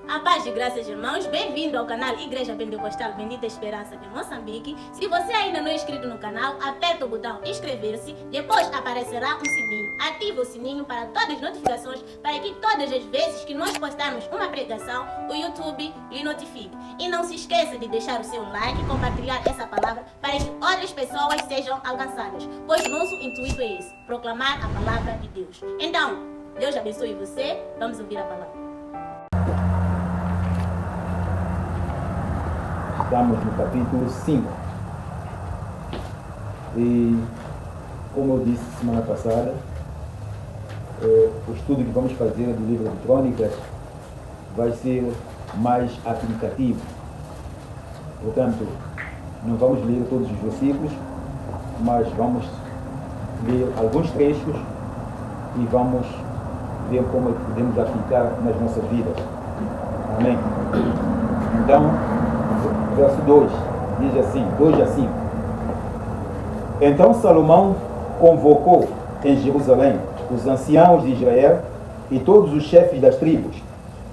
A paz de graças, irmãos. Bem-vindo ao canal Igreja Pentecostal Bendita Esperança de Moçambique. Se você ainda não é inscrito no canal, aperta o botão inscrever-se. Depois aparecerá um sininho. Ative o sininho para todas as notificações, para que todas as vezes que nós postarmos uma pregação, o YouTube lhe notifique. E não se esqueça de deixar o seu like e compartilhar essa palavra para que outras pessoas sejam alcançadas. Pois nosso intuito é esse, proclamar a palavra de Deus. Então, Deus abençoe você. Vamos ouvir a palavra. Estamos no capítulo 5. E, como eu disse semana passada, o estudo que vamos fazer do livro de Crônicas vai ser mais aplicativo. Portanto, não vamos ler todos os versículos, mas vamos ler alguns trechos e vamos ver como podemos aplicar nas nossas vidas. Amém? Então, verso 2, diz assim, 2 a 5. Então Salomão convocou em Jerusalém os anciãos de Israel e todos os chefes das tribos,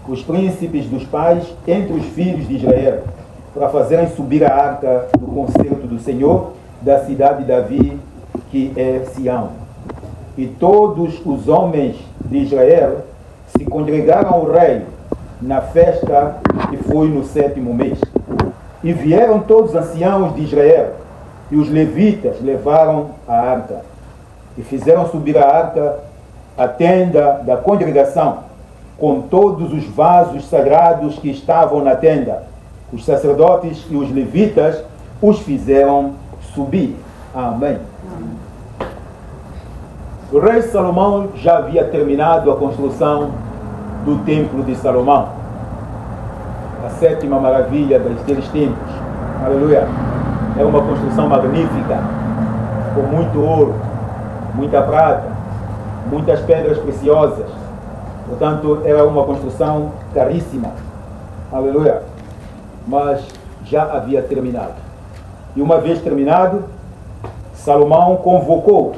os príncipes dos pais entre os filhos de Israel, para fazerem subir a arca do concerto do Senhor da cidade de Davi, que é Sião. E todos os homens de Israel se congregaram ao rei na festa que foi no 7º mês. E vieram todos os anciãos de Israel, e os levitas levaram a arca, e fizeram subir a arca à tenda da congregação, com todos os vasos sagrados que estavam na tenda. Os sacerdotes e os levitas os fizeram subir. Amém. O rei Salomão já havia terminado a construção do templo de Salomão, a 7ª maravilha daqueles tempos. Aleluia. É uma construção magnífica, com muito ouro, muita prata, muitas pedras preciosas. Portanto, era uma construção caríssima. Aleluia. Mas já havia terminado. E uma vez terminado, Salomão convocou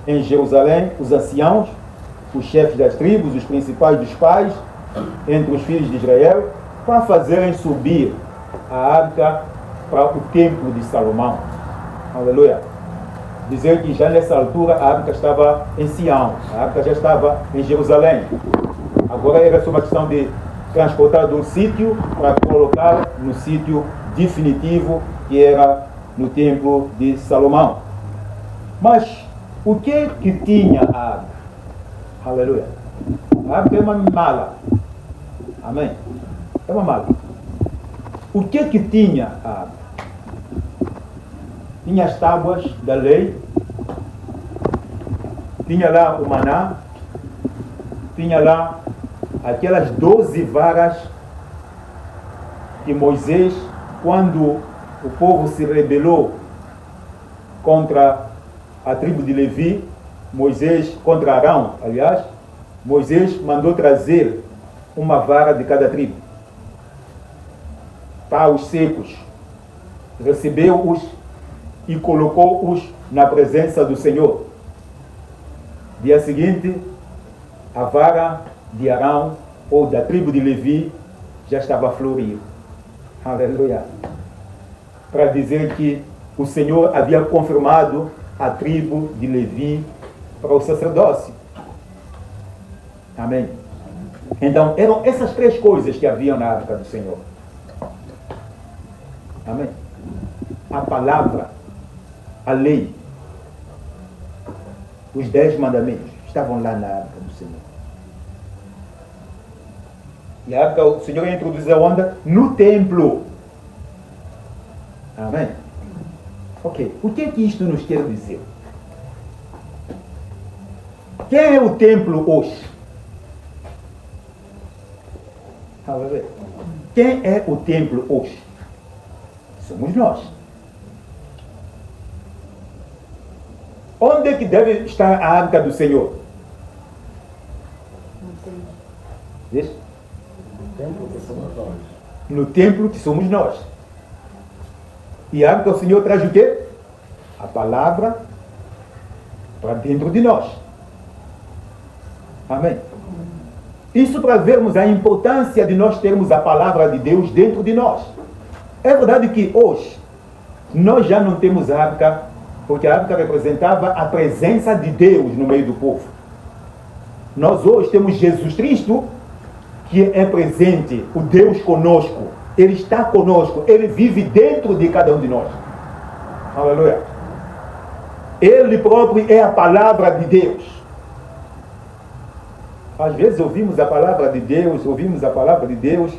em Jerusalém os anciãos, os chefes das tribos, os principais dos pais, entre os filhos de Israel, para fazerem subir a arca para o templo de Salomão. Aleluia. Dizer que já nessa altura a arca estava em Sião, a arca já estava em Jerusalém. Agora era só uma questão de transportar de um sítio para colocar no sítio definitivo, que era no templo de Salomão. Mas o que tinha a arca? Aleluia. A arca é uma mala. Amém. É uma mala. O que tinha a arca? Tinha as tábuas da lei, tinha lá o maná, tinha lá aquelas 12 varas que Moisés, quando o povo se rebelou contra a tribo de Levi, contra Arão, aliás, Moisés mandou trazer uma vara de cada tribo. Paus secos, recebeu-os e colocou-os na presença do Senhor. Dia seguinte, a vara de Arão, ou da tribo de Levi, já estava a florir. Aleluia. Para dizer que o Senhor havia confirmado a tribo de Levi para o sacerdócio. Amém. Então, eram essas 3 coisas que haviam na arca do Senhor. Amém. A palavra, a lei, os 10 mandamentos estavam lá na arca do Senhor. E a arca, o Senhor introduziu a onda no templo. Amém. Ok. O que é que isto nos quer dizer? Quem é o templo hoje? Quem é o templo hoje? Somos nós. Onde é que deve estar a arca do Senhor? Isso? No templo que somos nós. E a arca do Senhor traz o quê? A palavra para dentro de nós. Amém? Isso para vermos a importância de nós termos a palavra de Deus dentro de nós. É verdade que hoje nós já não temos arca, porque a arca representava a presença de Deus no meio do povo. Nós hoje temos Jesus Cristo, que é presente, o Deus conosco. Ele está conosco, Ele vive dentro de cada um de nós. Aleluia. Ele próprio é a palavra de Deus. Às vezes ouvimos a palavra de Deus,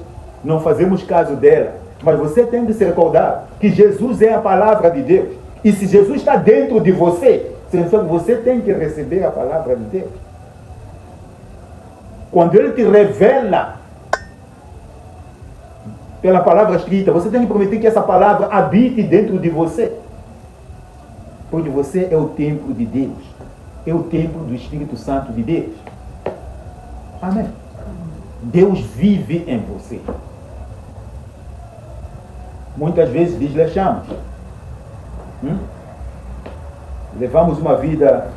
não fazemos caso dela. Mas você tem de se recordar que Jesus é a palavra de Deus. E se Jesus está dentro de você, significa que você tem que receber a palavra de Deus. Quando Ele te revela pela palavra escrita, você tem que prometer que essa palavra habite dentro de você. Porque você é o templo de Deus. É o templo do Espírito Santo de Deus. Amém. Deus vive em você. Muitas vezes desleixamos. Levamos uma vida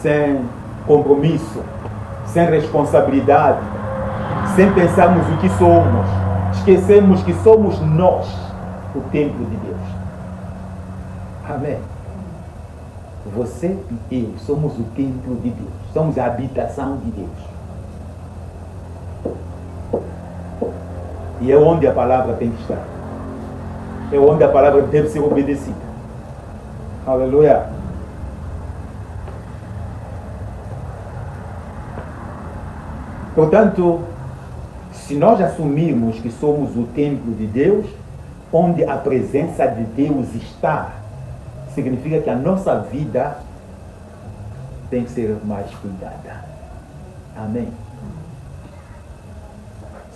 sem compromisso, sem responsabilidade, sem pensarmos o que somos. Esquecemos que somos nós, o templo de Deus. Amém. Você e eu somos o templo de Deus. Somos a habitação de Deus. E é onde a palavra tem que estar. É onde a palavra deve ser obedecida. Aleluia. Portanto, se nós assumirmos que somos o templo de Deus, onde a presença de Deus está, significa que a nossa vida tem que ser mais cuidada. Amém.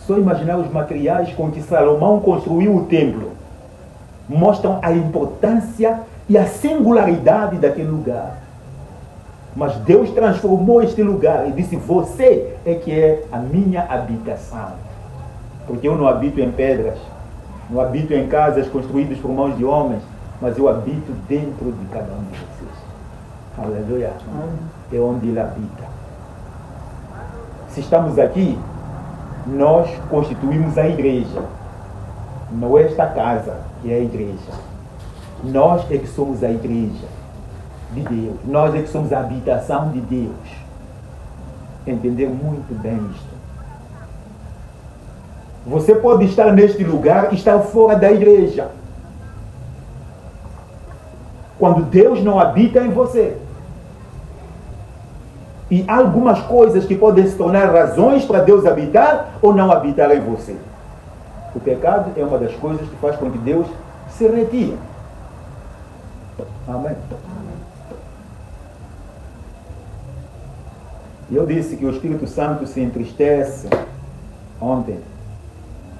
Só imaginar os materiais com que Salomão construiu o templo mostram a importância e a singularidade daquele lugar. Mas Deus transformou este lugar e disse: você é que é a minha habitação. Porque eu não habito em pedras, não habito em casas construídas por mãos de homens, mas eu habito dentro de cada um de vocês. Aleluia. É onde Ele habita. Se estamos aqui, nós constituímos a igreja. Não é esta casa que é a igreja. Nós é que somos a igreja de Deus. Nós é que somos a habitação de Deus. Entender muito bem isto. Você pode estar neste lugar e estar fora da igreja. Quando Deus não habita em você. E há algumas coisas que podem se tornar razões para Deus habitar ou não habitar em você. O pecado é uma das coisas que faz com que Deus se retire. Amém. Eu disse que o Espírito Santo se entristece ontem.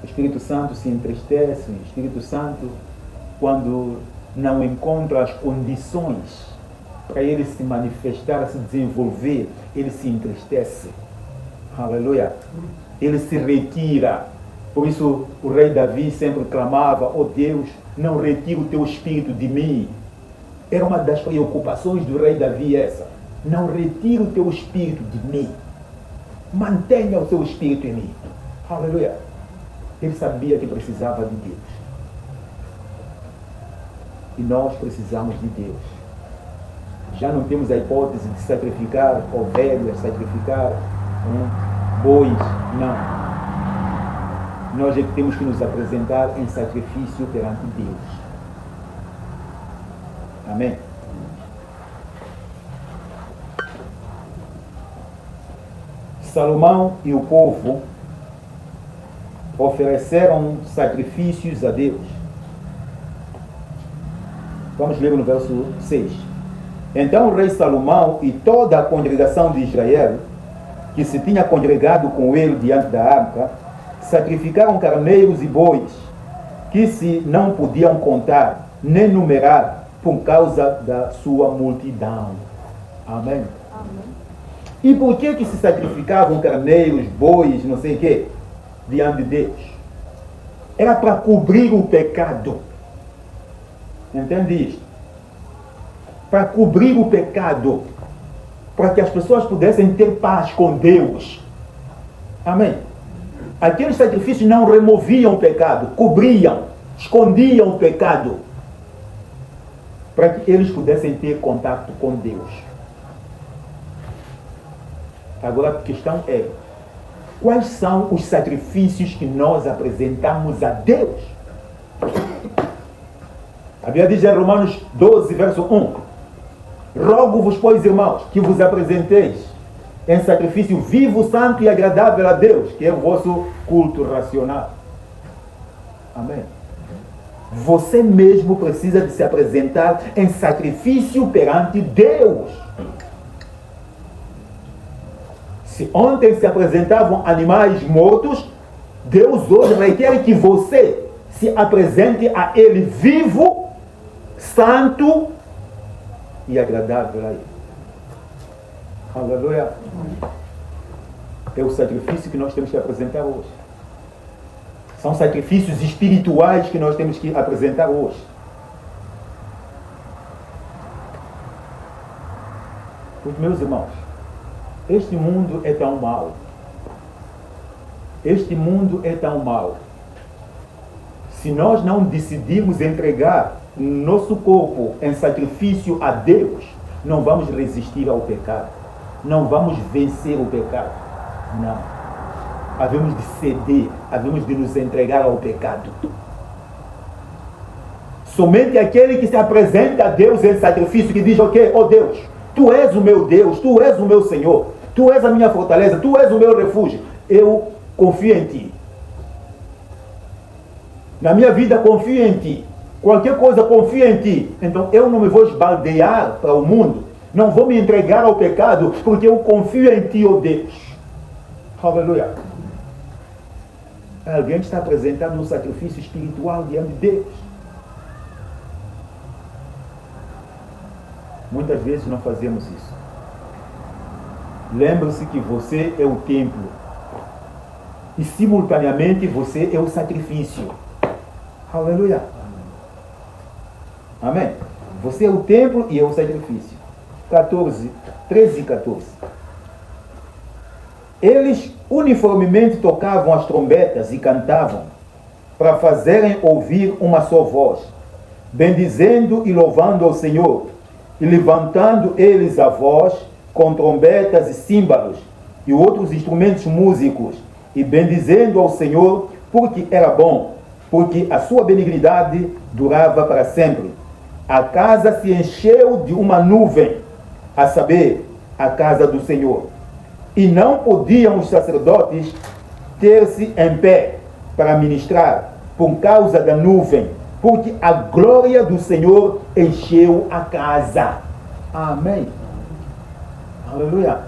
O Espírito Santo se entristece. O Espírito Santo, quando não encontra as condições para ele se manifestar, se desenvolver, ele se entristece. Aleluia. Ele se retira. Por isso o rei Davi sempre clamava: ó Deus, não retire o teu espírito de mim. Era uma das preocupações do rei Davi essa. Não retire o teu espírito de mim. Mantenha o seu espírito em mim. Aleluia. Ele sabia que precisava de Deus. E nós precisamos de Deus. Já não temos a hipótese de sacrificar ovelhas, sacrificar bois. Não. Nós é que temos que nos apresentar em sacrifício perante Deus. Amém? Salomão e o povo ofereceram sacrifícios a Deus. Vamos ler no verso 6. Então o rei Salomão e toda a congregação de Israel, que se tinha congregado com ele diante da arca, sacrificaram carneiros e bois, que se não podiam contar, nem numerar, por causa da sua multidão. Amém? Amém. E por que se sacrificavam carneiros, bois, não sei o quê, diante de Deus? Era para cobrir o pecado. Entende isto? Para cobrir o pecado. Para que as pessoas pudessem ter paz com Deus. Amém? Aqueles sacrifícios não removiam o pecado, cobriam, escondiam o pecado, para que eles pudessem ter contato com Deus. Agora a questão é, quais são os sacrifícios que nós apresentamos a Deus? A Bíblia diz em Romanos 12, verso 1: rogo-vos, pois, irmãos, que vos apresenteis em sacrifício vivo, santo e agradável a Deus, que é o vosso culto racional. Amém? Você mesmo precisa de se apresentar em sacrifício perante Deus. Se ontem se apresentavam animais mortos, Deus hoje requer que você se apresente a Ele vivo, santo e agradável a Ele. Aleluia. É o sacrifício que nós temos que apresentar hoje. São sacrifícios espirituais que nós temos que apresentar hoje. Os meus irmãos, este mundo é tão mau. Este mundo é tão mau. Se nós não decidirmos entregar nosso corpo em sacrifício a Deus, não vamos resistir ao pecado. Não vamos vencer o pecado. Não. Havemos de ceder, havemos de nos entregar ao pecado. Somente aquele que se apresenta a Deus em sacrifício, que diz, ok, oh Deus, Tu és o meu Deus, Tu és o meu Senhor, Tu és a minha fortaleza, Tu és o meu refúgio, eu confio em Ti. Na minha vida confio em Ti. Qualquer coisa confio em Ti. Então eu não me vou esbaldear para o mundo. Não vou me entregar ao pecado, porque eu confio em Ti, oh Deus. Aleluia. Alguém está apresentando um sacrifício espiritual diante de Deus. Muitas vezes não fazemos isso. Lembre-se que você é o templo. E simultaneamente você é o sacrifício. Aleluia. Amém. Você é o templo e é o sacrifício. 13 e 14. Eles uniformemente tocavam as trombetas e cantavam, para fazerem ouvir uma só voz, bendizendo e louvando ao Senhor, e levantando eles a voz com trombetas e símbolos e outros instrumentos músicos, e bendizendo ao Senhor, porque era bom, porque a sua benignidade durava para sempre. A casa se encheu de uma nuvem, a saber, a casa do Senhor. E não podiam os sacerdotes ter-se em pé para ministrar, por causa da nuvem, porque a glória do Senhor encheu a casa. Amém. Aleluia.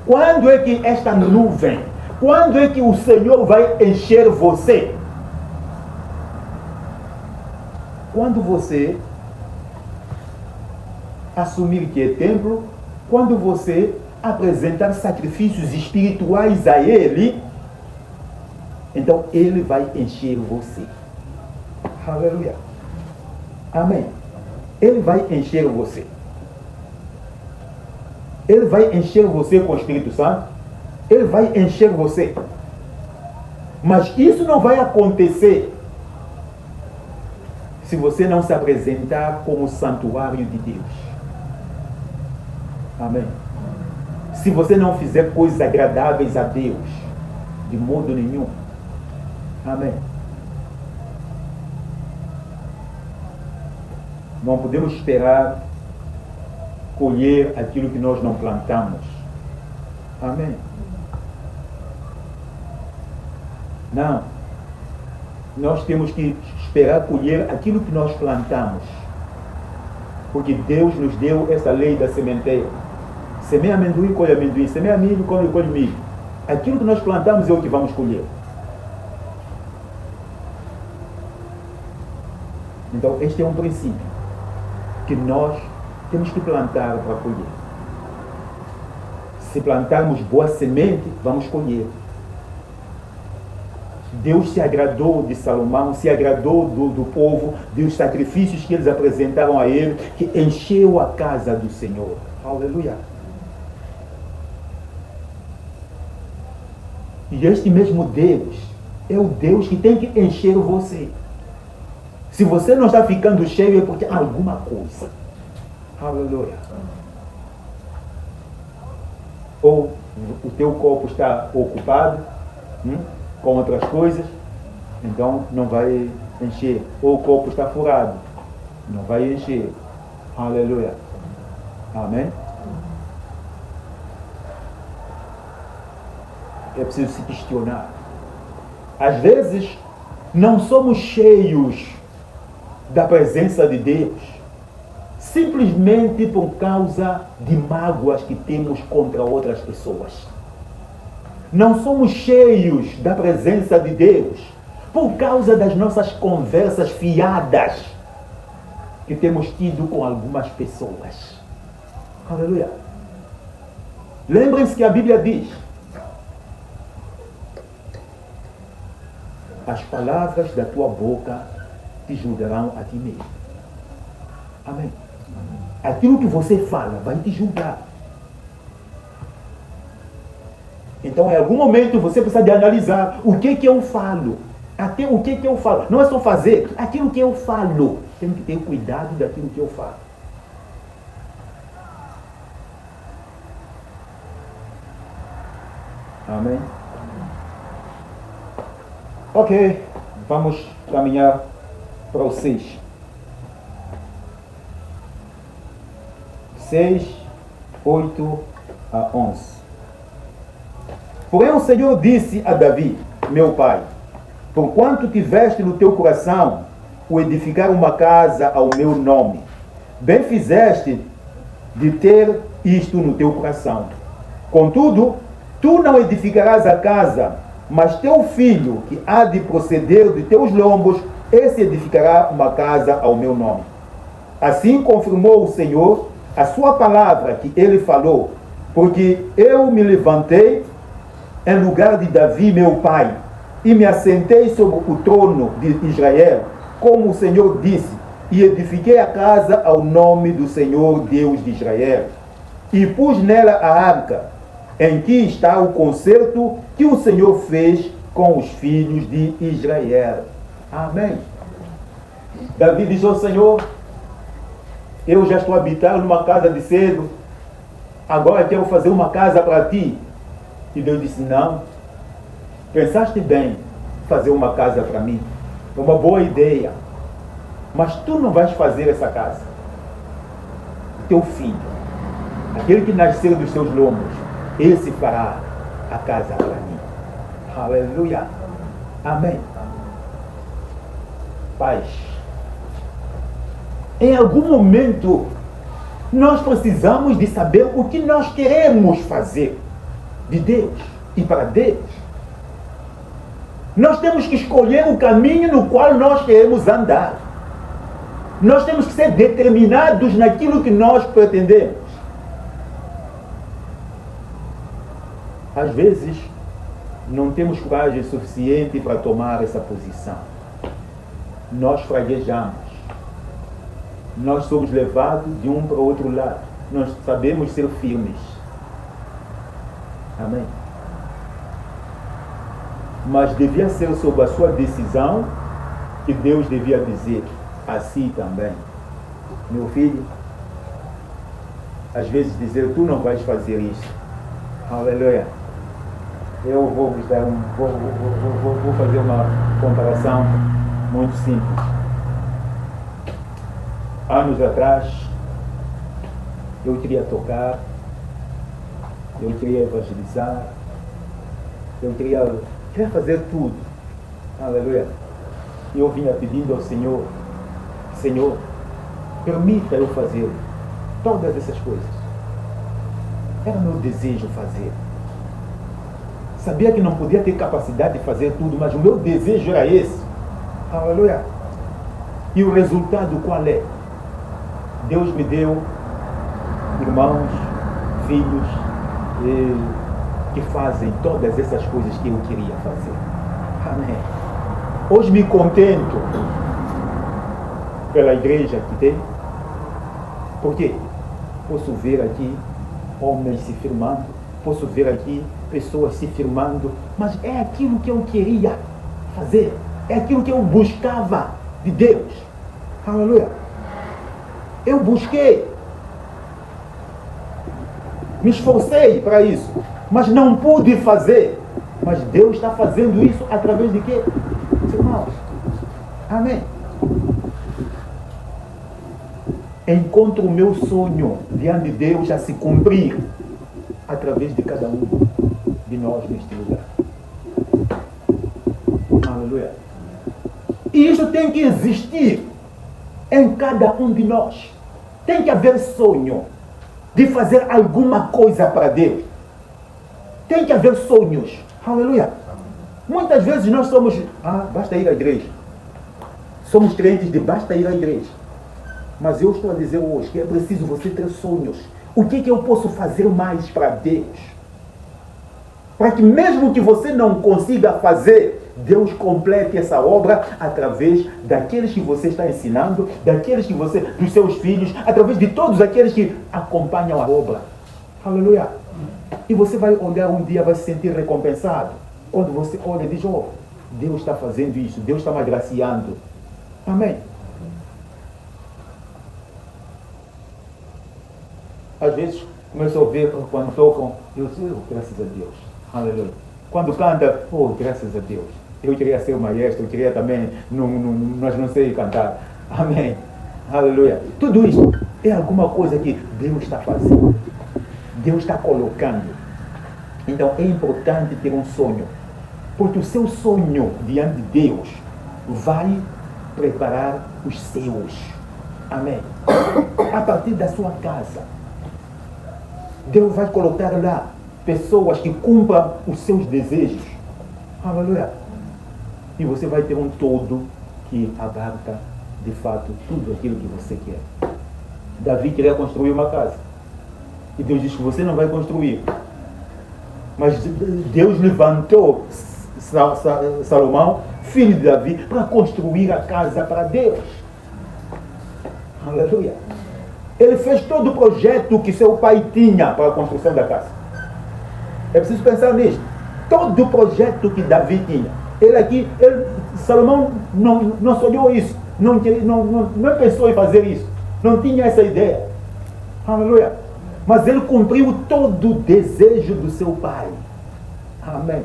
Quando é que esta nuvem, quando é que o Senhor vai encher você? Quando você assumir que é templo, quando você apresentar sacrifícios espirituais a Ele, então Ele vai encher você. Aleluia. Amém. Ele vai encher você. Ele vai encher você com o Espírito Santo. Ele vai encher você. Mas isso não vai acontecer se você não se apresentar como santuário de Deus. Amém. Se você não fizer coisas agradáveis a Deus, de modo nenhum. Amém. Não podemos esperar colher aquilo que nós não plantamos. Amém. Não. Nós temos que esperar colher aquilo que nós plantamos. Porque Deus nos deu essa lei da sementeira. Semeia amendoim, colhe amendoim. Semeia milho, colhe milho. Aquilo que nós plantamos é o que vamos colher. Então, este é um princípio que nós temos que plantar para colher. Se plantarmos boa semente, vamos colher. Deus se agradou de Salomão, se agradou do povo, dos sacrifícios que eles apresentaram a ele, que encheu a casa do Senhor. Aleluia. E este mesmo Deus é o Deus que tem que encher você. Se você não está ficando cheio é porque há alguma coisa. Aleluia. Ou o teu corpo está ocupado com outras coisas, então não vai encher. Ou o corpo está furado, não vai encher. Aleluia. Amém? É preciso se questionar. Às vezes, não somos cheios da presença de Deus simplesmente por causa de mágoas que temos contra outras pessoas. Não somos cheios da presença de Deus por causa das nossas conversas fiadas que temos tido com algumas pessoas. Aleluia. Lembrem-se que a Bíblia diz: as palavras da tua boca te julgarão a ti mesmo. Amém. Aquilo que você fala vai te julgar. Então, em algum momento, você precisa de analisar o que eu falo. Até o que eu falo. Não é só fazer aquilo que eu falo. Tenho que ter cuidado daquilo que eu falo. Amém? Ok, vamos caminhar para o 6. 6, 8 a 11. Porém o Senhor disse a Davi, meu pai: porquanto tiveste no teu coração o edificar uma casa ao meu nome, bem fizeste de ter isto no teu coração. Contudo, tu não edificarás a casa, mas teu filho, que há de proceder de teus lombos, esse edificará uma casa ao meu nome. Assim confirmou o Senhor a sua palavra que ele falou, porque eu me levantei em lugar de Davi, meu pai, e me assentei sobre o trono de Israel, como o Senhor disse, e edifiquei a casa ao nome do Senhor Deus de Israel. E pus nela a arca, em que está o concerto que o Senhor fez com os filhos de Israel. Amém. Davi diz ao Senhor: eu já estou habitando numa casa de cedro, agora quero fazer uma casa para ti. E Deus disse: não, pensaste bem fazer uma casa para mim, é uma boa ideia, mas tu não vais fazer essa casa. O teu filho, aquele que nasceu dos teus lombos, esse fará a casa para mim. Aleluia. Amém. Paz. Em algum momento, nós precisamos de saber o que nós queremos fazer de Deus e para Deus. Nós temos que escolher o caminho no qual nós queremos andar. Nós temos que ser determinados naquilo que nós pretendemos. Às vezes, não temos coragem suficiente para tomar essa posição. Nós fraguejamos. Nós somos levados de um para o outro lado. Nós sabemos ser firmes. Amém? Mas devia ser sob a sua decisão que Deus devia dizer assim também: meu filho, às vezes dizer, tu não vais fazer isso. Aleluia. Eu vou fazer uma comparação muito simples. Anos atrás, eu queria tocar, eu queria evangelizar, eu queria fazer tudo. Aleluia. E eu vinha pedindo ao Senhor: Senhor, permita eu fazer todas essas coisas. Era meu desejo fazer. Sabia que não podia ter capacidade de fazer tudo, mas o meu desejo era esse. Aleluia. E o resultado qual é? Deus me deu irmãos, filhos que fazem todas essas coisas que eu queria fazer. Amém. Hoje me contento pela igreja que tem. Por quê? Posso ver aqui homens se firmando, posso ver aqui pessoas se firmando, mas é aquilo que eu queria fazer, é aquilo que eu buscava de Deus. Aleluia. Eu busquei, me esforcei para isso, mas não pude fazer. Mas Deus está fazendo isso através de quê? Dos irmãos. Amém. Encontro o meu sonho diante de Deus a se cumprir através de cada um de nós neste lugar. Aleluia. E isso tem que existir em cada um de nós. Tem que haver sonho de fazer alguma coisa para Deus. Tem que haver sonhos. Aleluia. Muitas vezes nós somos, basta ir à igreja. Somos crentes de basta ir à igreja. Mas eu estou a dizer hoje que é preciso você ter sonhos. O que eu posso fazer mais para Deus? Para que mesmo que você não consiga fazer, Deus complete essa obra através daqueles que você está ensinando, dos seus filhos, através de todos aqueles que acompanham a obra. Aleluia. E você vai olhar um dia, vai se sentir recompensado. Quando você olha e diz, Deus está fazendo isso, Deus está me agraciando. Amém. Às vezes, começo a ouvir quando tocam, eu digo, graças a Deus. Aleluia. Quando canta, graças a Deus. Eu queria ser o maestro, eu queria também, mas não sei cantar. Amém. Aleluia. Tudo isso é alguma coisa que Deus está fazendo. Deus está colocando. Então é importante ter um sonho. Porque o seu sonho diante de Deus vai preparar os seus. Amém. A partir da sua casa, Deus vai colocar lá pessoas que cumpram os seus desejos. Aleluia. E você vai ter um todo que abarca, de fato, tudo aquilo que você quer. Davi queria construir uma casa. E Deus disse que você não vai construir. Mas Deus levantou Salomão, filho de Davi, para construir a casa para Deus. Aleluia. Ele fez todo o projeto que seu pai tinha para a construção da casa. É preciso pensar nisso. Todo o projeto que Davi tinha. Salomão não sonhou isso. Não pensou em fazer isso. Não tinha essa ideia. Aleluia. Mas ele cumpriu todo o desejo do seu pai. Amém.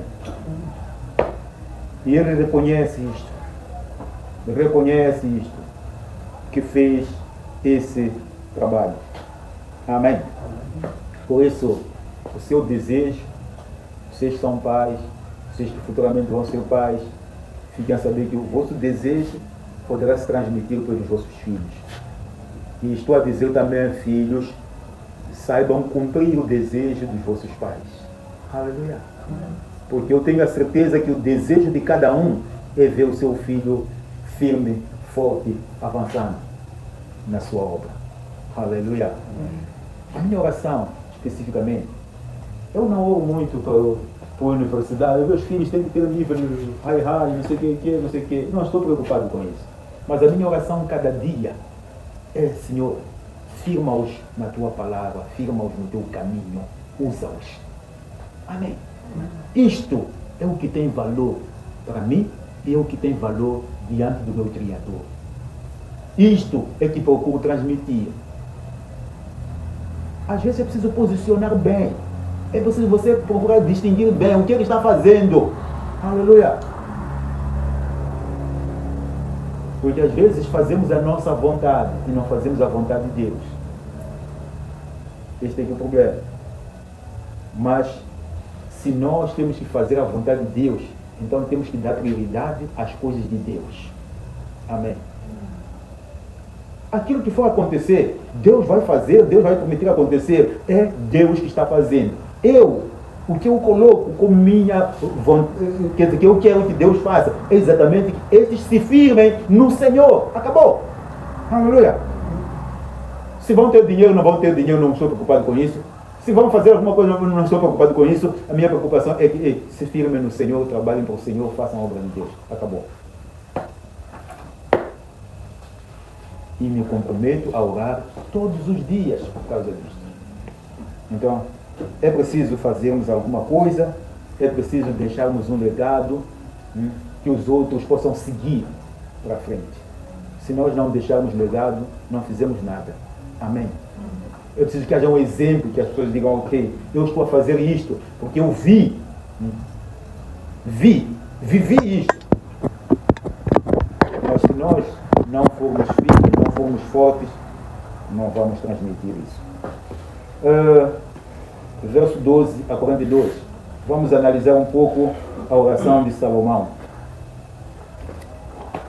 E ele reconhece isto. Que fez esse trabalho. Amém. Por isso, o seu desejo, vocês são pais, vocês que futuramente vão ser pais, fiquem a saber que o vosso desejo poderá se transmitir pelos vossos filhos. E estou a dizer também, filhos, saibam cumprir o desejo dos vossos pais. Aleluia. Porque eu tenho a certeza que o desejo de cada um é ver o seu filho firme, forte, avançando na sua obra. Aleluia. A minha oração, especificamente, eu não oro muito para a universidade. Meus filhos têm que ter nível high, não sei o que. Não estou preocupado com isso. Mas a minha oração cada dia é, Senhor, firma-os na tua palavra, firma-os no teu caminho, usa-os. Amém. Isto é o que tem valor para mim e é o que tem valor diante do meu Criador. Isto é que procuro transmitir. Às vezes é preciso posicionar bem. É preciso você procurar distinguir bem o que ele está fazendo. Aleluia. Porque às vezes fazemos a nossa vontade e não fazemos a vontade de Deus. Este é o problema. Mas se nós temos que fazer a vontade de Deus, então temos que dar prioridade às coisas de Deus. Amém. Aquilo que for acontecer, Deus vai fazer, Deus vai permitir acontecer. É Deus que está fazendo. O que eu coloco como minha vontade, quer dizer, que eu quero que Deus faça, é exatamente que estes se firmem no Senhor. Acabou. Aleluia. Se vão ter dinheiro, não vão ter dinheiro, não estou preocupado com isso. Se vão fazer alguma coisa, não estou preocupado com isso. A minha preocupação é que se firmem no Senhor, trabalhem para o Senhor, façam a obra de Deus. Acabou. E me comprometo a orar todos os dias por causa disso. Então, é preciso fazermos alguma coisa, é preciso deixarmos um legado que os outros possam seguir para frente. Se nós não deixarmos legado, não fizemos nada. Amém? Eu preciso que haja um exemplo, que as pessoas digam, ok, eu estou a fazer isto, porque eu vivi isto. Mas se nós não formos firmes, não formos fortes, não vamos transmitir isso. Verso 12 a 42. Vamos analisar um pouco a oração de Salomão.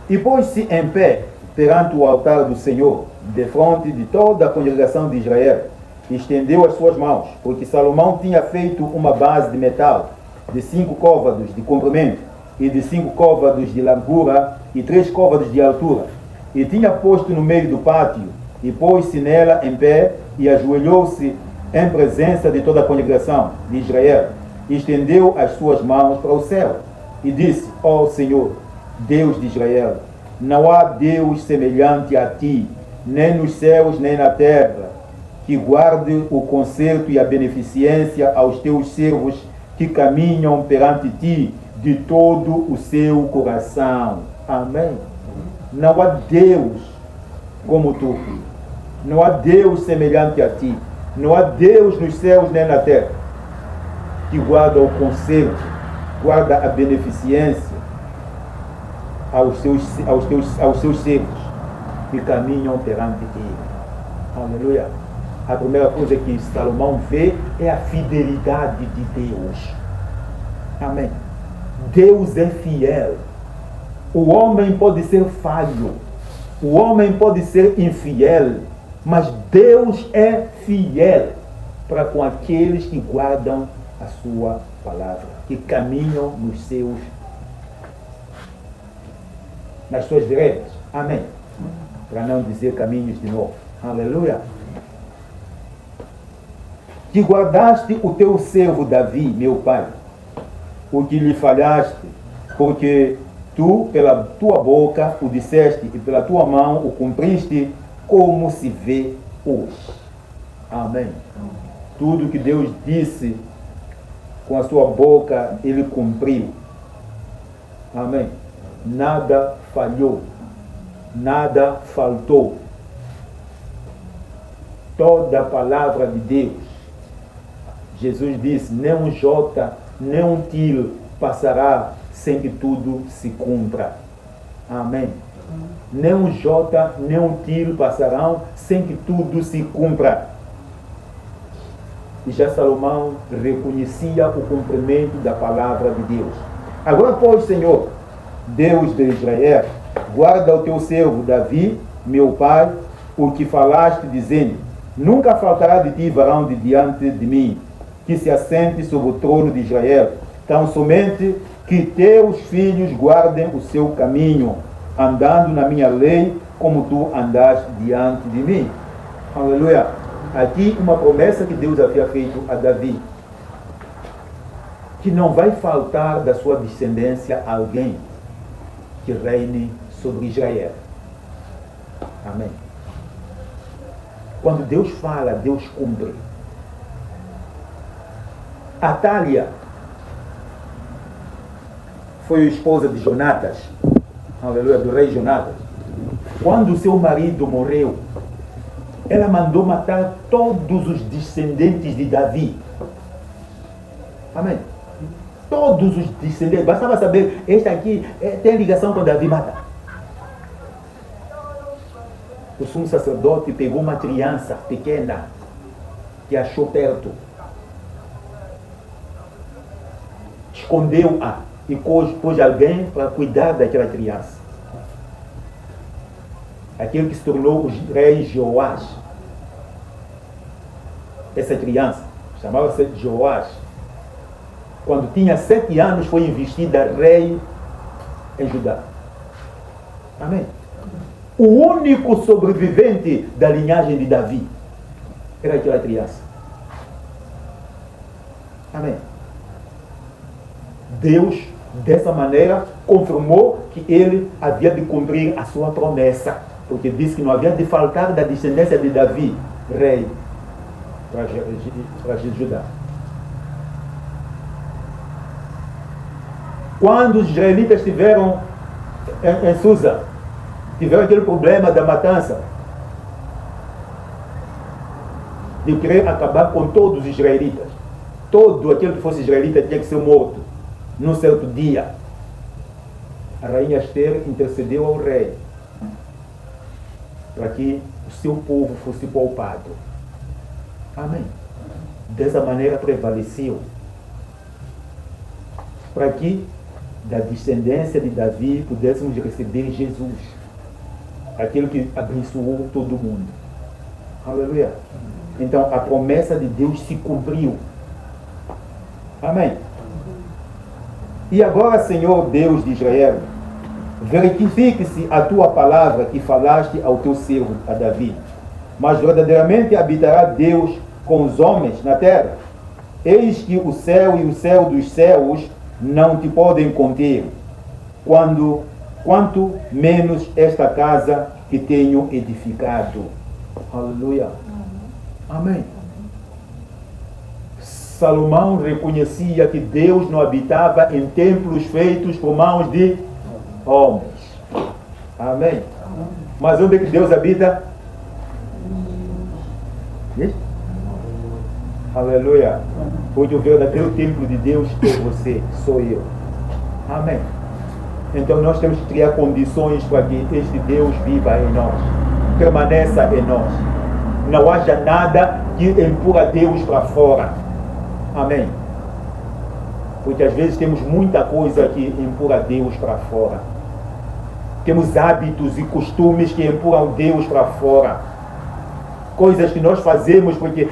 E pôs-se em pé perante o altar do Senhor, defronte de toda a congregação de Israel, e estendeu as suas mãos, porque Salomão tinha feito uma base de metal, de 5 côvados de comprimento, e de 5 côvados de largura, e 3 côvados de altura, e tinha posto no meio do pátio, e pôs-se nela em pé, e ajoelhou-se em presença de toda a congregação de Israel, e estendeu as suas mãos para o céu, e disse, ó Senhor, Deus de Israel, não há Deus semelhante a ti, nem nos céus, nem na terra, que guarde o conserto e a beneficência aos teus servos que caminham perante ti de todo o seu coração. Amém. Não há Deus como tu. Não há Deus semelhante a ti. Não há Deus nos céus nem na terra que guarda o conserto, guarda a beneficência aos seus servos que caminham perante ele. Aleluia. A primeira coisa que Salomão vê é a fidelidade de Deus. Amém. Deus é fiel. O homem pode ser falho. O homem pode ser infiel. Mas Deus é fiel para com aqueles que guardam a sua palavra, que caminham nas suas veredas. Amém. Para não dizer caminhos de novo. Aleluia. Que guardaste o teu servo Davi, meu pai, o que lhe falhaste, porque tu, pela tua boca, o disseste, e pela tua mão o cumpriste, como se vê hoje. Amém. Tudo que Deus disse com a sua boca, ele cumpriu. Amém. Nada falhou, nada faltou. Toda a palavra de Deus, Jesus disse, nem um jota, nem um tiro passará sem que tudo se cumpra. Amém. Nem um jota, nem um tiro passarão sem que tudo se cumpra. E já Salomão reconhecia o cumprimento da palavra de Deus. Agora, pois, Senhor, Deus de Israel, guarda o teu servo Davi, meu pai, o que falaste, dizendo, nunca faltará de ti varão de diante de mim, que se assente sobre o trono de Israel, tão somente que teus filhos guardem o seu caminho, andando na minha lei, como tu andaste diante de mim. Aleluia. Aqui uma promessa que Deus havia feito a Davi, que não vai faltar da sua descendência alguém que reine sobre Israel. Amém. Quando Deus fala, Deus cumpre. Atália foi a esposa de Jonatas, aleluia, do rei Jonatas. Quando seu marido morreu, ela mandou matar todos os descendentes de Davi. Amém. Todos os descendentes. Bastava saber, este aqui tem ligação com Davi, mata. O sumo sacerdote pegou uma criança pequena que achou perto, escondeu-a e pôs alguém para cuidar daquela criança. Aquele que se tornou o rei Joás. Essa criança chamava-se Joás. Quando tinha 7 anos foi investida rei em Judá. Amém. O único sobrevivente da linhagem de Davi era aquela criança. Amém. Deus, dessa maneira, confirmou que ele havia de cumprir a sua promessa, porque disse que não havia de faltar da descendência de Davi, rei, para Judá. Quando os israelitas estiveram em Susa, tiveram aquele problema da matança, de querer acabar com todos os israelitas. Todo aquele que fosse israelita tinha que ser morto num certo dia. A rainha Esther intercedeu ao rei para que o seu povo fosse poupado. Amém. Dessa maneira prevaleceu. Para que da descendência de Davi pudéssemos receber Jesus, aquele que abençoou todo mundo. Aleluia. Então a promessa de Deus se cumpriu. Amém. E agora, Senhor Deus de Israel, verifique-se a tua palavra que falaste ao teu servo, a Davi. Mas verdadeiramente habitará Deus com os homens na terra. Eis que o céu e o céu dos céus não te podem conter, quanto menos esta casa que tenho edificado. Aleluia. Amém. Salomão reconhecia que Deus não habitava em templos feitos por mãos de homens. Amém. Mas onde é que Deus habita? Aleluia. Hoje o verdadeiro templo de Deus é você, sou eu. Amém. Então nós temos que criar condições para que este Deus viva em nós, permaneça em nós. Não haja nada que empurra Deus para fora. Amém. Porque às vezes temos muita coisa que empurra Deus para fora. Temos hábitos e costumes que empurram Deus para fora. Coisas que nós fazemos porque,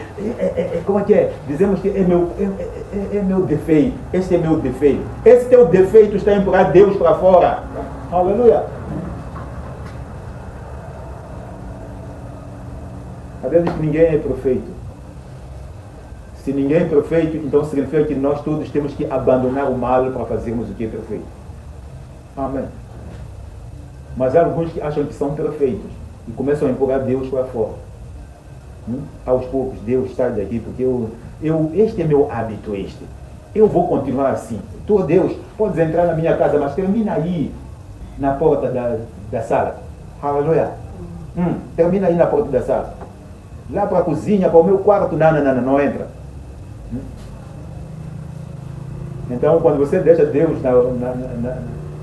como é que é? Dizemos que é meu defeito. Este é meu defeito. Esse teu defeito está a empurrar Deus para fora. Aleluia. A Bíblia diz que ninguém é perfeito. Se ninguém é perfeito, então significa que nós todos temos que abandonar o mal para fazermos o que é perfeito. Amém. Mas há alguns que acham que são perfeitos e começam a empurrar Deus para fora. Aos poucos, Deus sai daqui, porque este é meu hábito, eu vou continuar assim. Tu, Deus, podes entrar na minha casa, mas termina aí, na porta da sala. Aleluia. Termina aí na porta da sala. Lá para a cozinha, para o meu quarto, não entra. Então, quando você deixa Deus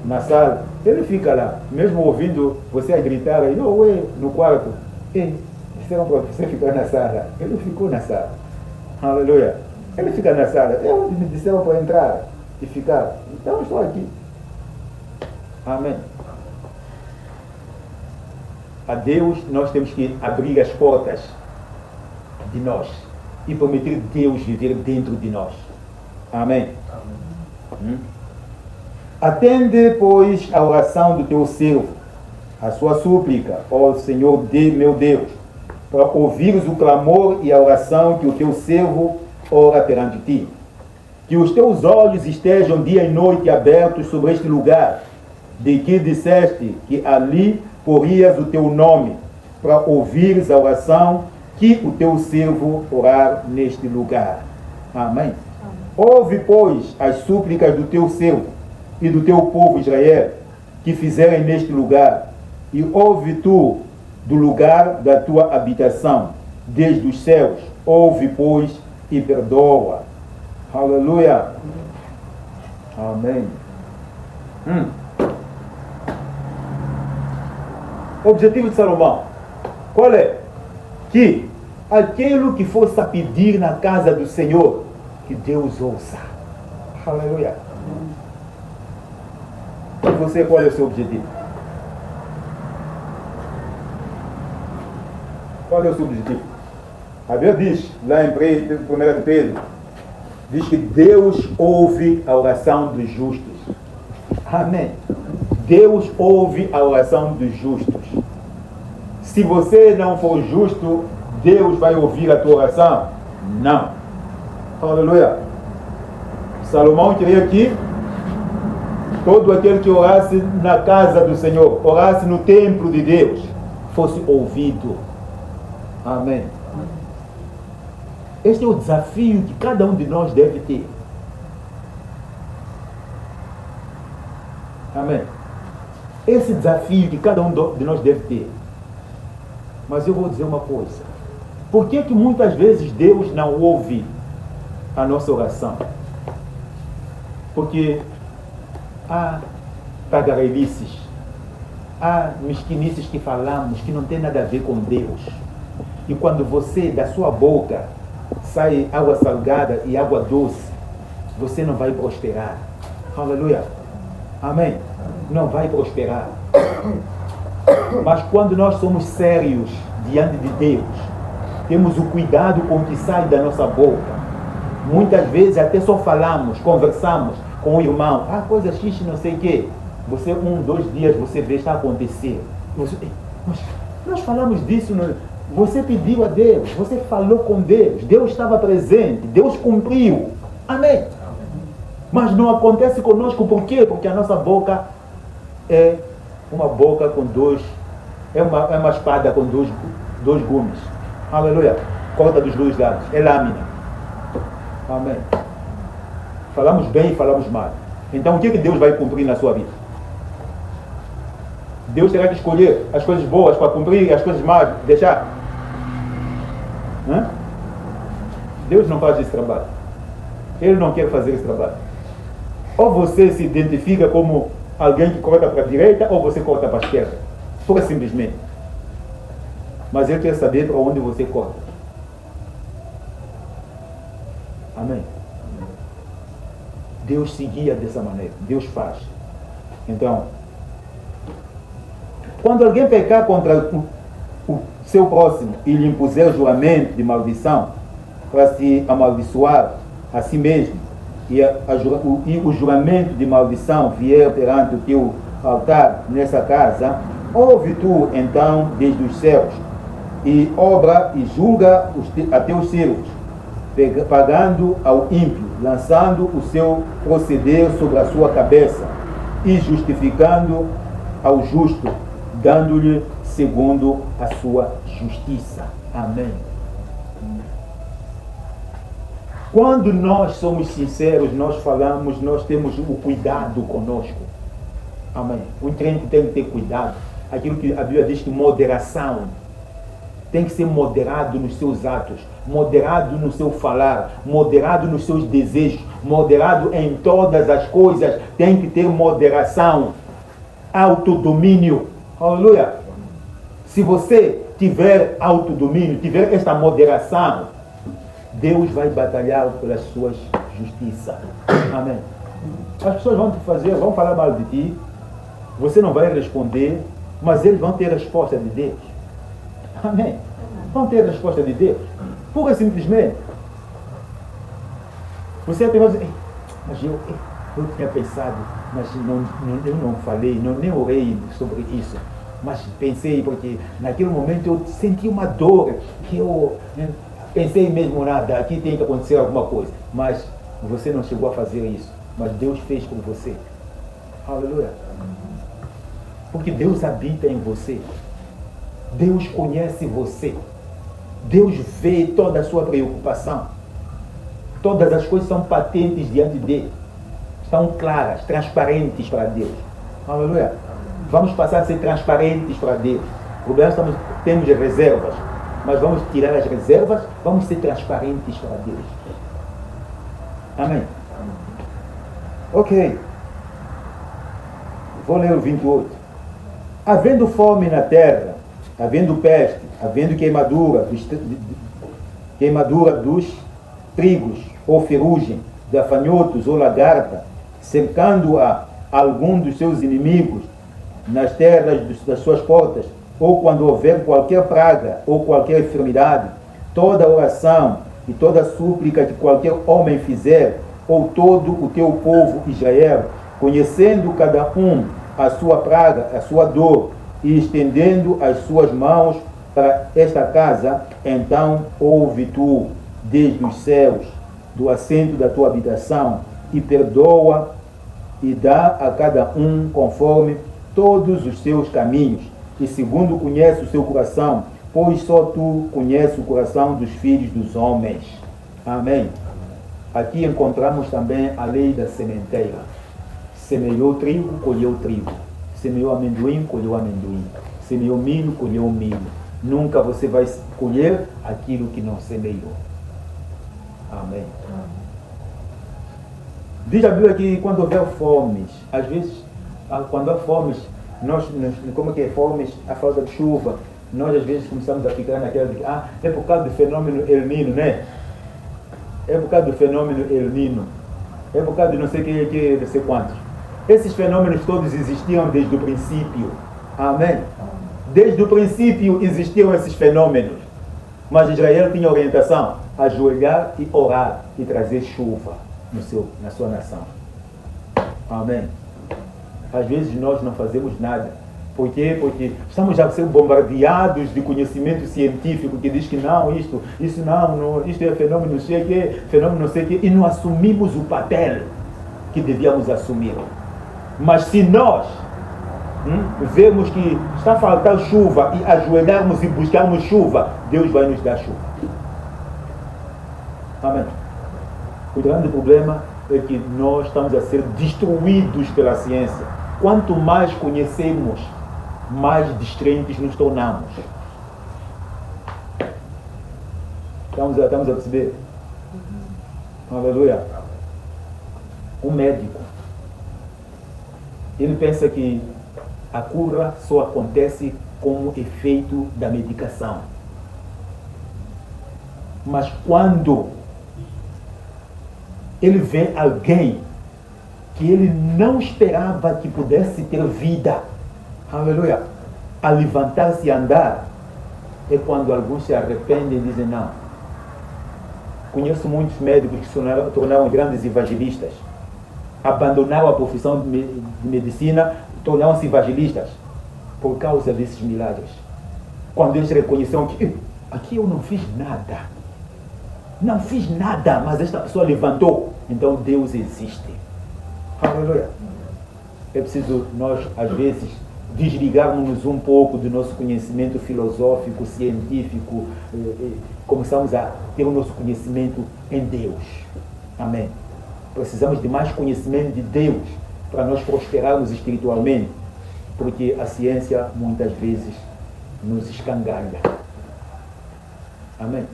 na sala, ele fica lá, mesmo ouvindo você a gritar aí, no quarto. Disseram para você ficar na sala. Ele ficou na sala. Aleluia. Ele fica na sala. Me disseram para entrar e ficar. Então, estou aqui. Amém. A Deus, nós temos que abrir as portas de nós e permitir Deus viver dentro de nós. Amém. Atende, pois, a oração do teu servo, a sua súplica, ó Senhor meu Deus, para ouvires o clamor e a oração que o teu servo ora perante ti. Que os teus olhos estejam dia e noite abertos sobre este lugar, de que disseste que ali porias o teu nome, para ouvires a oração que o teu servo orar neste lugar. Amém. Ouve, pois, as súplicas do teu servo e do teu povo Israel, que fizerem neste lugar, e ouve tu do lugar da tua habitação, desde os céus. Ouve, pois, e perdoa. Aleluia. Amém. O objetivo de Salomão, qual é? Que aquilo que fosse a pedir na casa do Senhor, que Deus ouça. Aleluia. E você, qual é o seu objetivo? Qual é o seu objetivo? A Bíblia diz, lá em 1 de Pedro, diz que Deus ouve a oração dos justos. Amém. Deus ouve a oração dos justos. Se você não for justo, Deus vai ouvir a tua oração? Não. Aleluia. Salomão queria que todo aquele que orasse na casa do Senhor, orasse no templo de Deus, fosse ouvido. Amém. Este é o desafio que cada um de nós deve ter. Amém. Esse desafio que cada um de nós deve ter. Mas eu vou dizer uma coisa. Por que que muitas vezes Deus não ouve a nossa oração? Porque há tagarelices, há mesquinices que falamos que não tem nada a ver com Deus. E quando você, da sua boca, sai água salgada e água doce, você não vai prosperar. Aleluia. Amém. Não vai prosperar. Mas quando nós somos sérios diante de Deus, temos o cuidado com o que sai da nossa boca. Muitas vezes até só falamos, conversamos com o irmão. Coisa X, não sei o quê. Você, 1, 2 dias, você vê, está a acontecer. Você, nós falamos disso, você pediu a Deus, você falou com Deus, Deus estava presente, Deus cumpriu. Amém. Mas não acontece conosco, por quê? Porque a nossa boca é uma boca com é uma espada com dois gumes. Aleluia. Corta dos dois lados, é lâmina. Amém. Falamos bem e falamos mal. Então o que Deus vai cumprir na sua vida? Deus terá que escolher as coisas boas para cumprir e as coisas más deixar? Deus não faz esse trabalho. Ele não quer fazer esse trabalho. Ou você se identifica como alguém que corta para a direita, ou você corta para a esquerda. Pura simplesmente. Mas Ele quer saber para onde você corta. Amém. Deus se guia dessa maneira. Deus faz. Então, quando alguém pecar contra o seu próximo e lhe impuser juramento de maldição para se amaldiçoar a si mesmo, e o juramento de maldição vier perante o teu altar nessa casa, ouve tu então desde os céus, e obra e julga a teus servos, pagando ao ímpio, lançando o seu proceder sobre a sua cabeça, e justificando ao justo, dando-lhe segundo a sua justiça. Amém. Quando nós somos sinceros, nós falamos, nós temos o cuidado conosco. Amém. O crente tem que ter cuidado. Aquilo que a Bíblia diz que moderação. Tem que ser moderado nos seus atos, moderado no seu falar, moderado nos seus desejos, moderado em todas as coisas. Tem que ter moderação, autodomínio. Aleluia. Se você tiver autodomínio, tiver esta moderação, Deus vai batalhar pelas suas justiças. Amém. As pessoas vão falar mal de ti, você não vai responder, mas eles vão ter a resposta de Deus. Amém. Vão ter a resposta de Deus. Pura simplesmente. Você até vai dizer, mas eu tinha pensado, mas eu não falei, nem orei sobre isso. Mas pensei, porque naquele momento eu senti uma dor, que eu pensei mesmo, nada, aqui tem que acontecer alguma coisa. Mas você não chegou a fazer isso. Mas Deus fez com você. Aleluia. Porque Deus habita em você. Deus conhece você. Deus vê toda a sua preocupação. Todas as coisas são patentes diante dele. Estão claras, transparentes para Deus. Aleluia. Vamos passar a ser transparentes para Deus. O problema é que temos reservas. Mas vamos tirar as reservas, vamos ser transparentes para Deus. Amém. Ok. Vou ler o 28. Havendo fome na terra, havendo peste, havendo queimadura dos trigos, ou ferrugem, gafanhotos ou lagarta, cercando a algum dos seus inimigos nas terras das suas portas, ou quando houver qualquer praga ou qualquer enfermidade, toda oração e toda súplica que qualquer homem fizer, ou todo o teu povo Israel, conhecendo cada um a sua praga, a sua dor, e estendendo as suas mãos para esta casa, então ouve tu desde os céus, do assento da tua habitação, e perdoa e dá a cada um conforme todos os seus caminhos, e segundo conhece o seu coração, pois só tu conheces o coração dos filhos dos homens. Amém. Aqui encontramos também a lei da sementeira. Semeou trigo, colheu trigo. Semeou amendoim, colheu amendoim. Semeou milho, colheu milho. Nunca você vai colher aquilo que não semeou. Amém. Diz a Bíblia que quando houver fomes, às vezes, quando há fomes, como é que é fomes? A falta de chuva. Nós às vezes começamos a ficar naquela de é por causa do fenômeno El Nino, né? É por causa do fenômeno El Nino. É por causa de não sei o que, não sei quantos. Esses fenômenos todos existiam desde o princípio. Amém? Desde o princípio existiam esses fenômenos. Mas Israel tinha orientação: ajoelhar e orar e trazer chuva na sua nação. Amém? Às vezes nós não fazemos nada. Por quê? Porque estamos já sendo bombardeados de conhecimento científico que diz que não, isto é fenômeno não sei o quê, fenômeno não sei o quê, e não assumimos o papel que devíamos assumir. Mas se nós vemos que está a faltar chuva e ajoelharmos e buscarmos chuva, Deus vai nos dar chuva. Amém? O grande problema é que nós estamos a ser destruídos pela ciência. Quanto mais conhecemos, mais distraentes nos tornamos. Estamos a perceber? Aleluia. Um médico, ele pensa que a cura só acontece como efeito da medicação. Mas quando ele vê alguém que ele não esperava que pudesse ter vida, aleluia, a levantar-se e andar, é quando alguns se arrependem e dizem não. Conheço muitos médicos que se tornaram grandes evangelistas, abandonaram a profissão de medicina, tornaram-se evangelistas por causa desses milagres. Quando eles reconheceram que aqui eu não fiz nada, mas esta pessoa levantou, então Deus existe. Aleluia. É preciso nós, às vezes, desligarmos um pouco do nosso conhecimento filosófico, científico, começamos a ter o nosso conhecimento em Deus. Amém. Precisamos de mais conhecimento de Deus para nós prosperarmos espiritualmente, porque a ciência muitas vezes nos escangalha. Amém.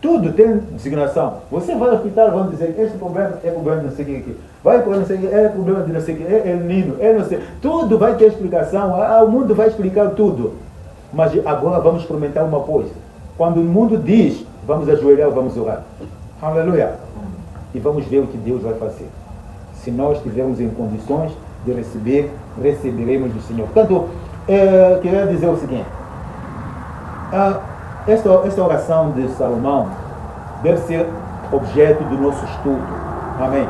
Tudo tem designação. Você vai ao hospital, vão dizer, este problema é problema de não sei o que. Vai para não sei o que, é problema de não sei o que, é El Nino, é não sei. Tudo vai ter explicação, o mundo vai explicar tudo. Mas agora vamos experimentar uma coisa. Quando o mundo diz, vamos ajoelhar, vamos orar. Aleluia. E vamos ver o que Deus vai fazer. Se nós estivermos em condições de receber, receberemos do Senhor. Portanto, queria dizer o seguinte. Esta oração de Salomão deve ser objeto do nosso estudo. Amém?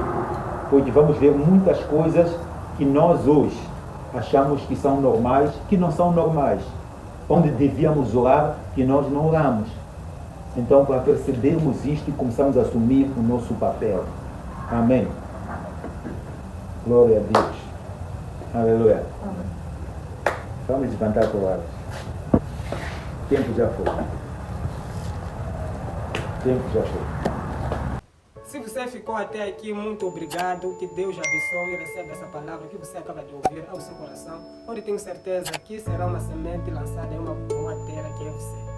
Porque vamos ver muitas coisas que nós hoje achamos que são normais, que não são normais. Onde devíamos orar, que nós não oramos. Então, para percebermos isto, começamos a assumir o nosso papel. Amém? Glória a Deus. Aleluia. Amém. Vamos levantar toalhas. O tempo já foi. Se você ficou até aqui, muito obrigado. Que Deus abençoe e receba essa palavra que você acaba de ouvir ao seu coração. Onde tenho certeza que será uma semente lançada em uma boa terra que é você.